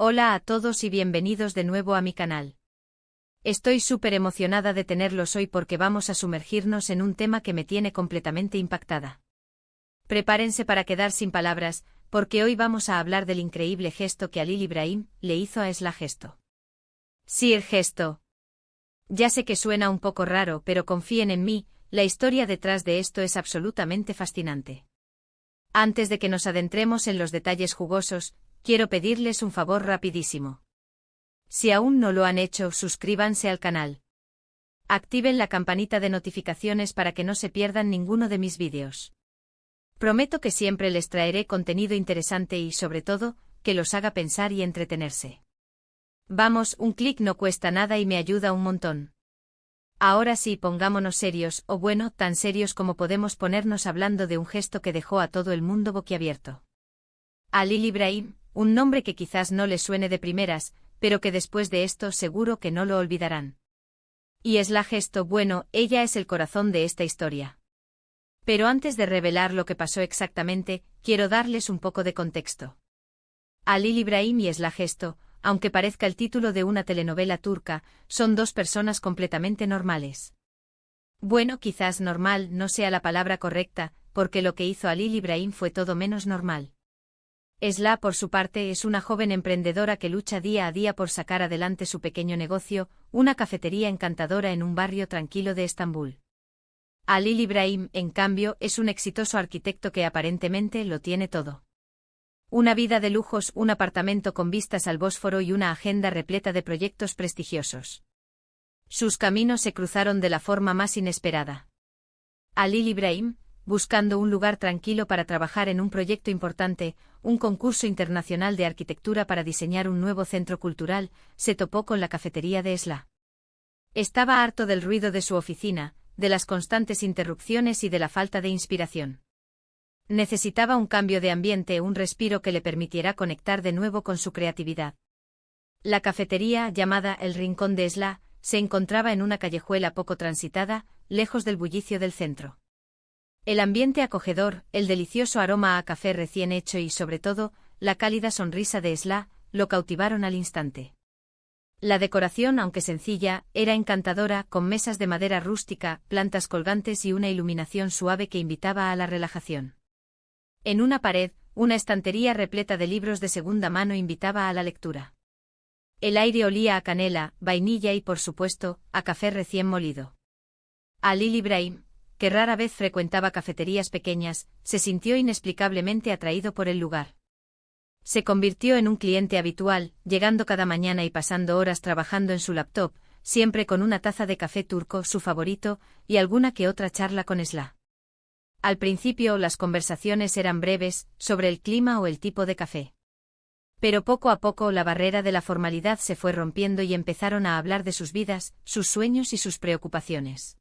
Hola a todos y bienvenidos de nuevo a mi canal. Estoy súper emocionada de tenerlos hoy porque vamos a sumergirnos en un tema que me tiene completamente impactada. Prepárense para quedar sin palabras, porque hoy vamos a hablar del increíble gesto que Halil Ibrahim le hizo a Esla Gesto. Sí, el gesto. Ya sé que suena un poco raro, pero confíen en mí, la historia detrás de esto es absolutamente fascinante. Antes de que nos adentremos en los detalles jugosos, quiero pedirles un favor rapidísimo. Si aún no lo han hecho, suscríbanse al canal. Activen la campanita de notificaciones para que no se pierdan ninguno de mis vídeos. Prometo que siempre les traeré contenido interesante y, sobre todo, que los haga pensar y entretenerse. Vamos, un clic no cuesta nada y me ayuda un montón. Ahora sí, pongámonos serios, o bueno, tan serios como podemos ponernos hablando de un gesto que dejó a todo el mundo boquiabierto. Halil Ibrahim, un nombre que quizás no les suene de primeras, pero que después de esto seguro que no lo olvidarán. Y Esla Gesto, bueno, ella es el corazón de esta historia. Pero antes de revelar lo que pasó exactamente, quiero darles un poco de contexto. Halil Ibrahim y Esla Gesto, aunque parezca el título de una telenovela turca, son dos personas completamente normales. Bueno, quizás normal no sea la palabra correcta, porque lo que hizo Halil Ibrahim fue todo menos normal. Esla, por su parte, es una joven emprendedora que lucha día a día por sacar adelante su pequeño negocio, una cafetería encantadora en un barrio tranquilo de Estambul. Halil Ibrahim, en cambio, es un exitoso arquitecto que aparentemente lo tiene todo. Una vida de lujos, un apartamento con vistas al Bósforo y una agenda repleta de proyectos prestigiosos. Sus caminos se cruzaron de la forma más inesperada. Halil Ibrahim, buscando un lugar tranquilo para trabajar en un proyecto importante, un concurso internacional de arquitectura para diseñar un nuevo centro cultural, se topó con la cafetería de Esla. Estaba harto del ruido de su oficina, de las constantes interrupciones y de la falta de inspiración. Necesitaba un cambio de ambiente, un respiro que le permitiera conectar de nuevo con su creatividad. La cafetería, llamada El Rincón de Esla, se encontraba en una callejuela poco transitada, lejos del bullicio del centro. El ambiente acogedor, el delicioso aroma a café recién hecho y, sobre todo, la cálida sonrisa de Esla, lo cautivaron al instante. La decoración, aunque sencilla, era encantadora, con mesas de madera rústica, plantas colgantes y una iluminación suave que invitaba a la relajación. En una pared, una estantería repleta de libros de segunda mano invitaba a la lectura. El aire olía a canela, vainilla y, por supuesto, a café recién molido. Halil Ibrahim, que rara vez frecuentaba cafeterías pequeñas, se sintió inexplicablemente atraído por el lugar. Se convirtió en un cliente habitual, llegando cada mañana y pasando horas trabajando en su laptop, siempre con una taza de café turco, su favorito, y alguna que otra charla con Esla. Al principio las conversaciones eran breves, sobre el clima o el tipo de café. Pero poco a poco la barrera de la formalidad se fue rompiendo y empezaron a hablar de sus vidas, sus sueños y sus preocupaciones.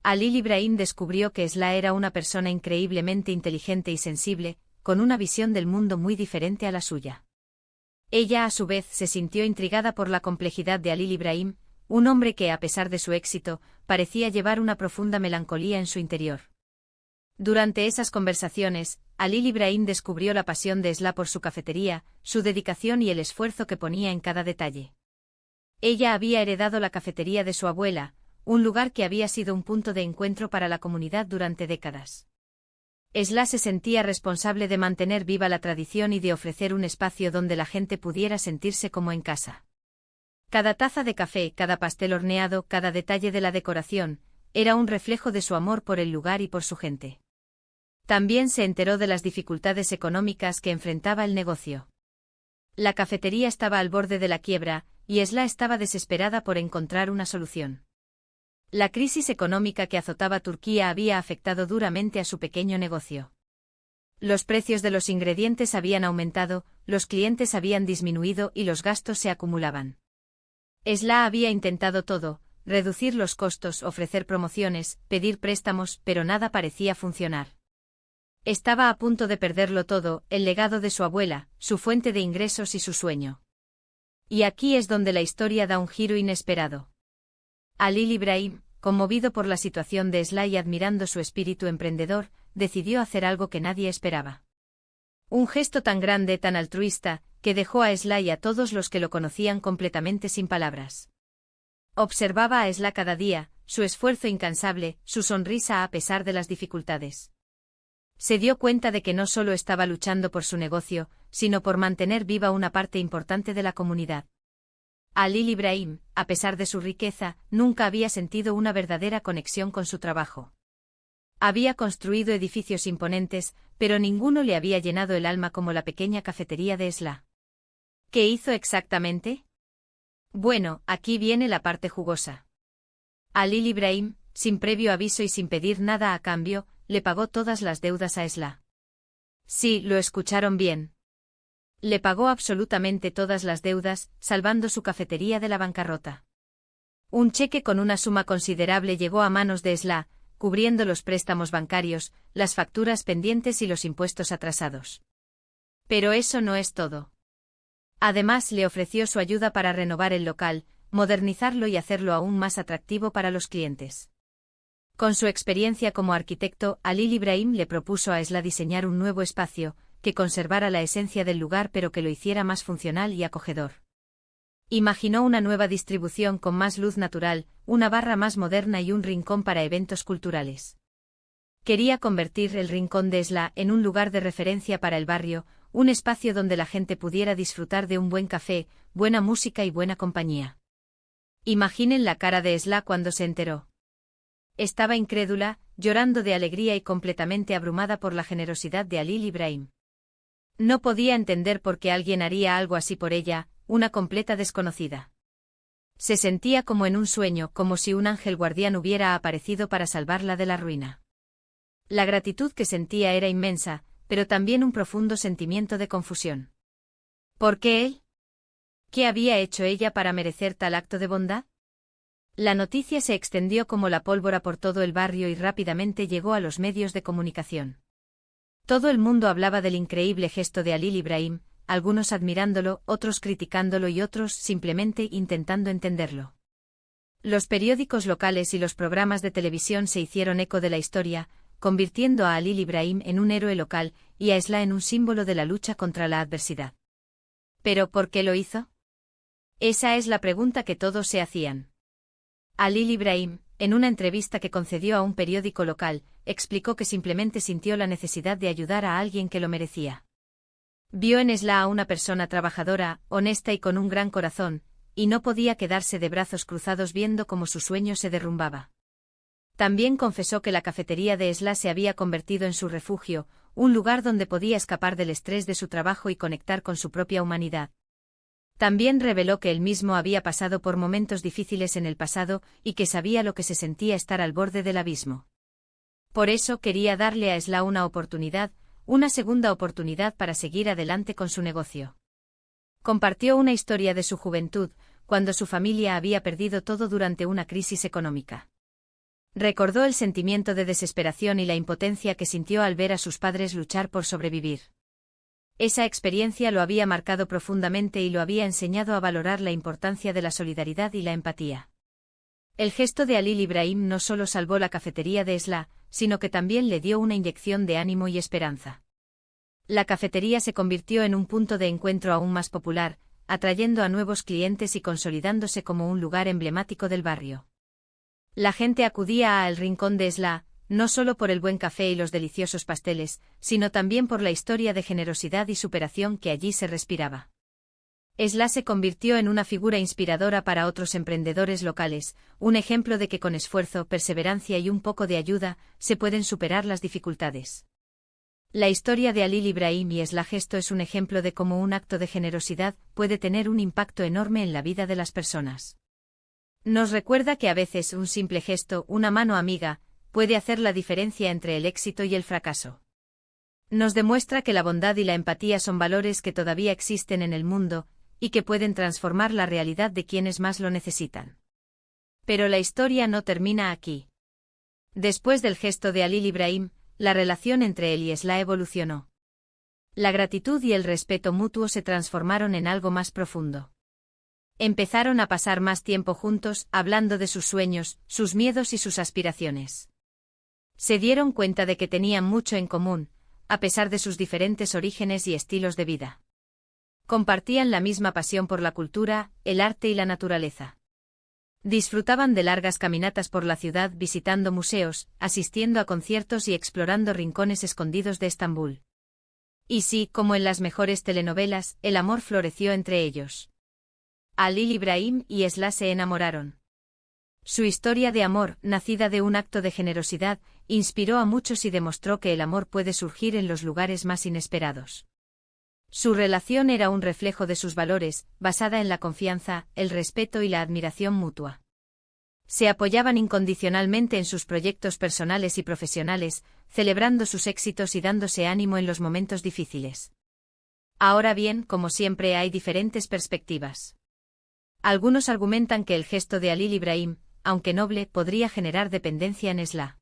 Halil Ibrahim descubrió que Esla era una persona increíblemente inteligente y sensible, con una visión del mundo muy diferente a la suya. Ella, a su vez, se sintió intrigada por la complejidad de Halil Ibrahim, un hombre que, a pesar de su éxito, parecía llevar una profunda melancolía en su interior. Durante esas conversaciones, Halil Ibrahim descubrió la pasión de Esla por su cafetería, su dedicación y el esfuerzo que ponía en cada detalle. Ella había heredado la cafetería de su abuela, un lugar que había sido un punto de encuentro para la comunidad durante décadas. Esla se sentía responsable de mantener viva la tradición y de ofrecer un espacio donde la gente pudiera sentirse como en casa. Cada taza de café, cada pastel horneado, cada detalle de la decoración, era un reflejo de su amor por el lugar y por su gente. También se enteró de las dificultades económicas que enfrentaba el negocio. La cafetería estaba al borde de la quiebra, y Esla estaba desesperada por encontrar una solución. La crisis económica que azotaba Turquía había afectado duramente a su pequeño negocio. Los precios de los ingredientes habían aumentado, los clientes habían disminuido y los gastos se acumulaban. Esla había intentado todo, reducir los costos, ofrecer promociones, pedir préstamos, pero nada parecía funcionar. Estaba a punto de perderlo todo, el legado de su abuela, su fuente de ingresos y su sueño. Y aquí es donde la historia da un giro inesperado. Halil Ibrahim, conmovido por la situación de Esla y admirando su espíritu emprendedor, decidió hacer algo que nadie esperaba. Un gesto tan grande, tan altruista, que dejó a Esla y a todos los que lo conocían completamente sin palabras. Observaba a Esla cada día, su esfuerzo incansable, su sonrisa a pesar de las dificultades. Se dio cuenta de que no solo estaba luchando por su negocio, sino por mantener viva una parte importante de la comunidad. Halil Ibrahim, a pesar de su riqueza, nunca había sentido una verdadera conexión con su trabajo. Había construido edificios imponentes, pero ninguno le había llenado el alma como la pequeña cafetería de Esla. ¿Qué hizo exactamente? Bueno, aquí viene la parte jugosa. Halil Ibrahim, sin previo aviso y sin pedir nada a cambio, le pagó todas las deudas a Esla. Sí, lo escucharon bien. Le pagó absolutamente todas las deudas, salvando su cafetería de la bancarrota. Un cheque con una suma considerable llegó a manos de Esla, cubriendo los préstamos bancarios, las facturas pendientes y los impuestos atrasados. Pero eso no es todo. Además, le ofreció su ayuda para renovar el local, modernizarlo y hacerlo aún más atractivo para los clientes. Con su experiencia como arquitecto, Halil Ibrahim le propuso a Esla diseñar un nuevo espacio, que conservara la esencia del lugar pero que lo hiciera más funcional y acogedor. Imaginó una nueva distribución con más luz natural, una barra más moderna y un rincón para eventos culturales. Quería convertir el rincón de Esla en un lugar de referencia para el barrio, un espacio donde la gente pudiera disfrutar de un buen café, buena música y buena compañía. Imaginen la cara de Esla cuando se enteró. Estaba incrédula, llorando de alegría y completamente abrumada por la generosidad de Halil Ibrahim. No podía entender por qué alguien haría algo así por ella, una completa desconocida. Se sentía como en un sueño, como si un ángel guardián hubiera aparecido para salvarla de la ruina. La gratitud que sentía era inmensa, pero también un profundo sentimiento de confusión. ¿Por qué él? ¿Qué había hecho ella para merecer tal acto de bondad? La noticia se extendió como la pólvora por todo el barrio y rápidamente llegó a los medios de comunicación. Todo el mundo hablaba del increíble gesto de Halil Ibrahim, algunos admirándolo, otros criticándolo y otros simplemente intentando entenderlo. Los periódicos locales y los programas de televisión se hicieron eco de la historia, convirtiendo a Halil Ibrahim en un héroe local y a Esla en un símbolo de la lucha contra la adversidad. ¿Pero por qué lo hizo? Esa es la pregunta que todos se hacían. Halil Ibrahim, en una entrevista que concedió a un periódico local, explicó que simplemente sintió la necesidad de ayudar a alguien que lo merecía. Vio en Esla a una persona trabajadora, honesta y con un gran corazón, y no podía quedarse de brazos cruzados viendo cómo su sueño se derrumbaba. También confesó que la cafetería de Esla se había convertido en su refugio, un lugar donde podía escapar del estrés de su trabajo y conectar con su propia humanidad. También reveló que él mismo había pasado por momentos difíciles en el pasado y que sabía lo que se sentía estar al borde del abismo. Por eso quería darle a Esla una segunda oportunidad para seguir adelante con su negocio. Compartió una historia de su juventud, cuando su familia había perdido todo durante una crisis económica. Recordó el sentimiento de desesperación y la impotencia que sintió al ver a sus padres luchar por sobrevivir. Esa experiencia lo había marcado profundamente y lo había enseñado a valorar la importancia de la solidaridad y la empatía. El gesto de Halil Ibrahim no solo salvó la cafetería de Esla, sino que también le dio una inyección de ánimo y esperanza. La cafetería se convirtió en un punto de encuentro aún más popular, atrayendo a nuevos clientes y consolidándose como un lugar emblemático del barrio. La gente acudía al rincón de Esla, no solo por el buen café y los deliciosos pasteles, sino también por la historia de generosidad y superación que allí se respiraba. Esla se convirtió en una figura inspiradora para otros emprendedores locales, un ejemplo de que con esfuerzo, perseverancia y un poco de ayuda, se pueden superar las dificultades. La historia de Halil Ibrahim y Esla Gesto es un ejemplo de cómo un acto de generosidad puede tener un impacto enorme en la vida de las personas. Nos recuerda que a veces un simple gesto, una mano amiga, puede hacer la diferencia entre el éxito y el fracaso. Nos demuestra que la bondad y la empatía son valores que todavía existen en el mundo, y que pueden transformar la realidad de quienes más lo necesitan. Pero la historia no termina aquí. Después del gesto de Halil Ibrahim, la relación entre él y Esla evolucionó. La gratitud y el respeto mutuo se transformaron en algo más profundo. Empezaron a pasar más tiempo juntos, hablando de sus sueños, sus miedos y sus aspiraciones. Se dieron cuenta de que tenían mucho en común, a pesar de sus diferentes orígenes y estilos de vida. Compartían la misma pasión por la cultura, el arte y la naturaleza. Disfrutaban de largas caminatas por la ciudad visitando museos, asistiendo a conciertos y explorando rincones escondidos de Estambul. Y sí, como en las mejores telenovelas, el amor floreció entre ellos. Halil İbrahim y Esla se enamoraron. Su historia de amor, nacida de un acto de generosidad, inspiró a muchos y demostró que el amor puede surgir en los lugares más inesperados. Su relación era un reflejo de sus valores, basada en la confianza, el respeto y la admiración mutua. Se apoyaban incondicionalmente en sus proyectos personales y profesionales, celebrando sus éxitos y dándose ánimo en los momentos difíciles. Ahora bien, como siempre, hay diferentes perspectivas. Algunos argumentan que el gesto de Halil İbrahim, aunque noble, podría generar dependencia en Esla.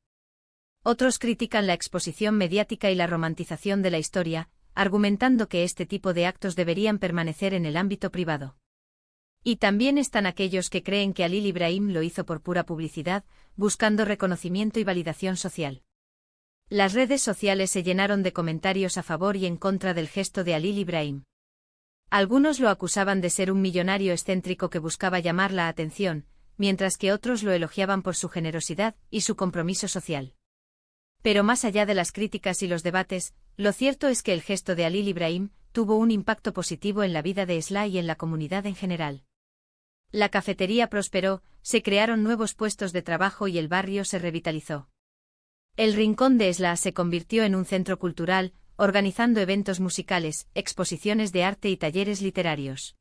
Otros critican la exposición mediática y la romantización de la historia, argumentando que este tipo de actos deberían permanecer en el ámbito privado. Y también están aquellos que creen que Halil İbrahim lo hizo por pura publicidad, buscando reconocimiento y validación social. Las redes sociales se llenaron de comentarios a favor y en contra del gesto de Halil İbrahim. Algunos lo acusaban de ser un millonario excéntrico que buscaba llamar la atención, mientras que otros lo elogiaban por su generosidad y su compromiso social. Pero más allá de las críticas y los debates, lo cierto es que el gesto de Halil İbrahim tuvo un impacto positivo en la vida de Esla y en la comunidad en general. La cafetería prosperó, se crearon nuevos puestos de trabajo y el barrio se revitalizó. El rincón de Esla se convirtió en un centro cultural, organizando eventos musicales, exposiciones de arte y talleres literarios.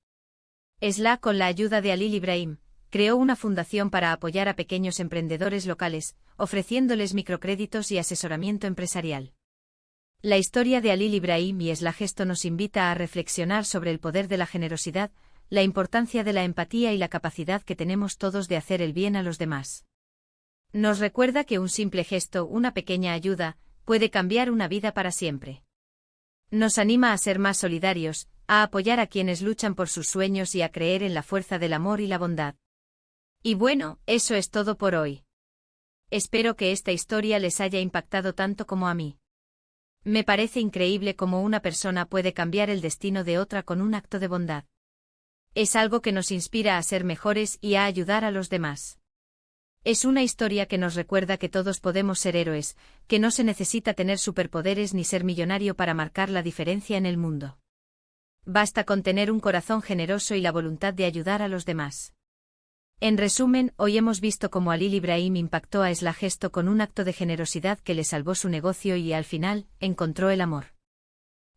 Esla, con la ayuda de Halil İbrahim, creó una fundación para apoyar a pequeños emprendedores locales, ofreciéndoles microcréditos y asesoramiento empresarial. La historia de Halil İbrahim y Esla Gesto nos invita a reflexionar sobre el poder de la generosidad, la importancia de la empatía y la capacidad que tenemos todos de hacer el bien a los demás. Nos recuerda que un simple gesto, una pequeña ayuda, puede cambiar una vida para siempre. Nos anima a ser más solidarios, a apoyar a quienes luchan por sus sueños y a creer en la fuerza del amor y la bondad. Y bueno, eso es todo por hoy. Espero que esta historia les haya impactado tanto como a mí. Me parece increíble cómo una persona puede cambiar el destino de otra con un acto de bondad. Es algo que nos inspira a ser mejores y a ayudar a los demás. Es una historia que nos recuerda que todos podemos ser héroes, que no se necesita tener superpoderes ni ser millonario para marcar la diferencia en el mundo. Basta con tener un corazón generoso y la voluntad de ayudar a los demás. En resumen, hoy hemos visto cómo Halil İbrahim impactó a Esla Gesto con un acto de generosidad que le salvó su negocio y, al final, encontró el amor.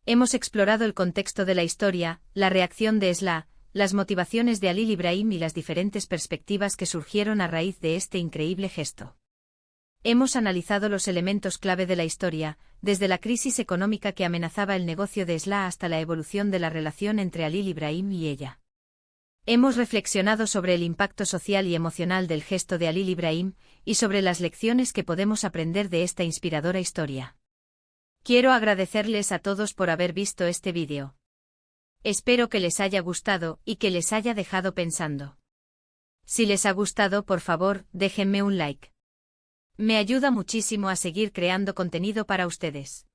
Hemos explorado el contexto de la historia, la reacción de Esla, las motivaciones de Halil İbrahim y las diferentes perspectivas que surgieron a raíz de este increíble gesto. Hemos analizado los elementos clave de la historia, desde la crisis económica que amenazaba el negocio de Esla hasta la evolución de la relación entre Halil İbrahim y ella. Hemos reflexionado sobre el impacto social y emocional del gesto de Halil İbrahim, y sobre las lecciones que podemos aprender de esta inspiradora historia. Quiero agradecerles a todos por haber visto este vídeo. Espero que les haya gustado y que les haya dejado pensando. Si les ha gustado, por favor, déjenme un like. Me ayuda muchísimo a seguir creando contenido para ustedes.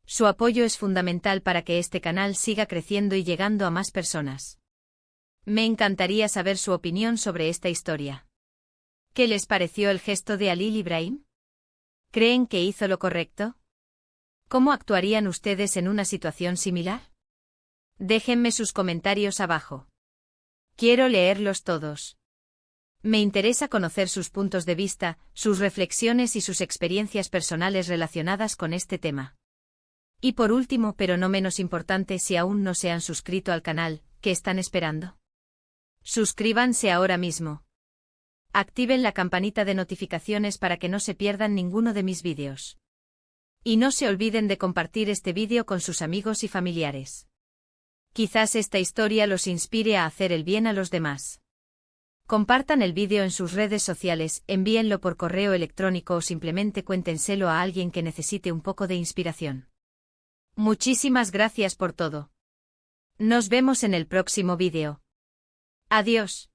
Su apoyo es fundamental para que este canal siga creciendo y llegando a más personas. Me encantaría saber su opinión sobre esta historia. ¿Qué les pareció el gesto de Halil İbrahim? ¿Creen que hizo lo correcto? ¿Cómo actuarían ustedes en una situación similar? Déjenme sus comentarios abajo. Quiero leerlos todos. Me interesa conocer sus puntos de vista, sus reflexiones y sus experiencias personales relacionadas con este tema. Y por último, pero no menos importante, si aún no se han suscrito al canal, ¿qué están esperando? Suscríbanse ahora mismo. Activen la campanita de notificaciones para que no se pierdan ninguno de mis vídeos. Y no se olviden de compartir este vídeo con sus amigos y familiares. Quizás esta historia los inspire a hacer el bien a los demás. Compartan el vídeo en sus redes sociales, envíenlo por correo electrónico o simplemente cuéntenselo a alguien que necesite un poco de inspiración. Muchísimas gracias por todo. Nos vemos en el próximo vídeo. Adiós.